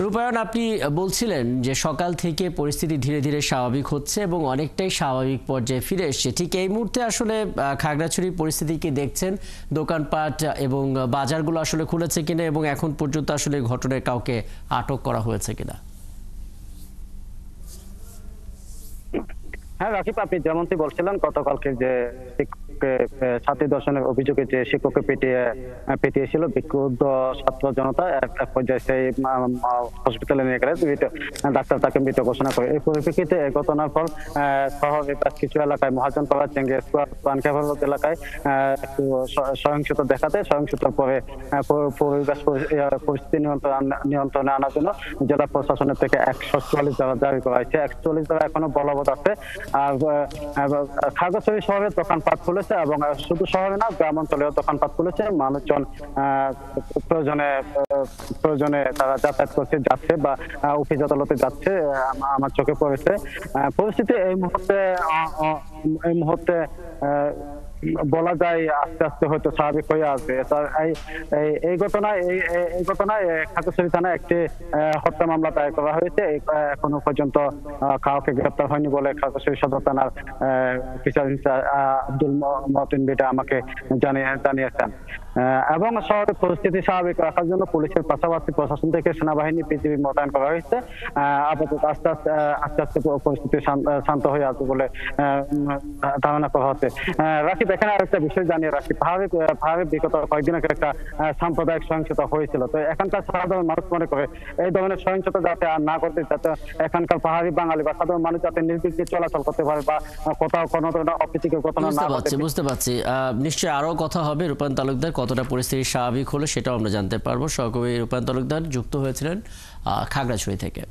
রূপায়ণ, আপনি বলছিলেন যে সকাল থেকে পরিস্থিতি ধীরে ধীরে স্বাভাবিক হচ্ছে এবং অনেকটাই স্বাভাবিক পর্যায়ে ফিরে এসছে। ঠিক এই মুহূর্তে আসলে খাগড়াছড়ির পরিস্থিতি কি দেখছেন? দোকানপাট এবং বাজারগুলো আসলে খুলেছে কিনা এবং এখন পর্যন্ত আসলে ঘটনায় কাউকে আটক করা হয়েছে কিনা? হ্যাঁ রাকিব, আপনি যেমনটি বলছিলেন গতকালকে যে ছাত্রী ধর্ষণের অভিযোগে যে শিক্ষককে পিটিয়েছিল বিক্ষুব্ধ ছাত্র জনতা এক পর্যায়ে সেই হসপিটালে নিয়ে গেলে ডাক্তার তাকে মৃত ঘোষণা করে। এই পরিপ্রেক্ষিতে এই ঘটনার পর শহরের কিছু এলাকায় মহাজনপাড়া পানখাবাদ এলাকায় একটু সহিংসতা দেখাতে সহিংসতার পরে পরিবেশ পরিস্থিতি নিয়ন্ত্রণে আনার জন্য জেলা প্রশাসনের থেকে 144 ধারা জারি করা হয়েছে। 144 ধারা এখনো বলবৎ আছে। আর খাগড়াছড়ি শহরে দোকানপাট খুলেছে এবং শুধু শহরে না, গ্রাম অঞ্চলেও দোকানপাট খুলেছে। মানুষজন প্রয়োজনে তারা যাতায়াত করছে, যাচ্ছে বা অফিস আদালতে যাচ্ছে, আমার চোখে পড়েছে। পরিস্থিতি এই মুহূর্তে বলা যায় আস্তে আস্তে হয়তো স্বাভাবিক হয়ে আসবে। এই ঘটনায় খাগড়াছড়ি থানায় একটি হত্যা মামলা দায়ের করা হয়েছে। এখনো পর্যন্ত কাউকে গ্রেপ্তার হয়নি বলে খাগড়াছড়ি সদর থানার বিচার আব্দুল মতিন বিটা আমাকে জানিয়েছেন। এবং শহরের পরিস্থিতি স্বাভাবিক রাখার জন্য পুলিশের পাশাপাশি প্রশাসন থেকে সেনাবাহিনী পিজিবি মোতায়েন করা হয়েছে। আপাতত আস্তে আস্তে পরিস্থিতি শান্ত হয়ে আসবে বলে ধারণা করা হচ্ছে। রাকিব, এখানে আরেকটা বিষয় জানিয়ে রাখি, পাহাড়ে বিগত কয়েকদিন আগে একটা সাম্প্রদায়িক সহিংসতা হয়েছিল। তো এখানকার সাধারণ মানুষ মনে করে এই ধরনের সহিংসতা যাতে আর না করতে, যাতে এখানকার পাহাড়ি বাঙালি বা সাধারণ মানুষ যাতে নির্বিঘ্নে চলাচল করতে পারে বা কোথাও কোনো ধরনের অপ্রীতিকর ঘটনা না ঘটে। বুঝতে পারছি। নিশ্চয়ই আরো কথা হবে। রূপায়ণ তালুকদার, কতটা পরিস্থিতি স্বাভাবিক হলো সেটাও আমরা জানতে পারবো। সহকর্মী রূপায়ণ তালুকদার যুক্ত হয়েছিলেন খাগড়াছড়ি থেকে।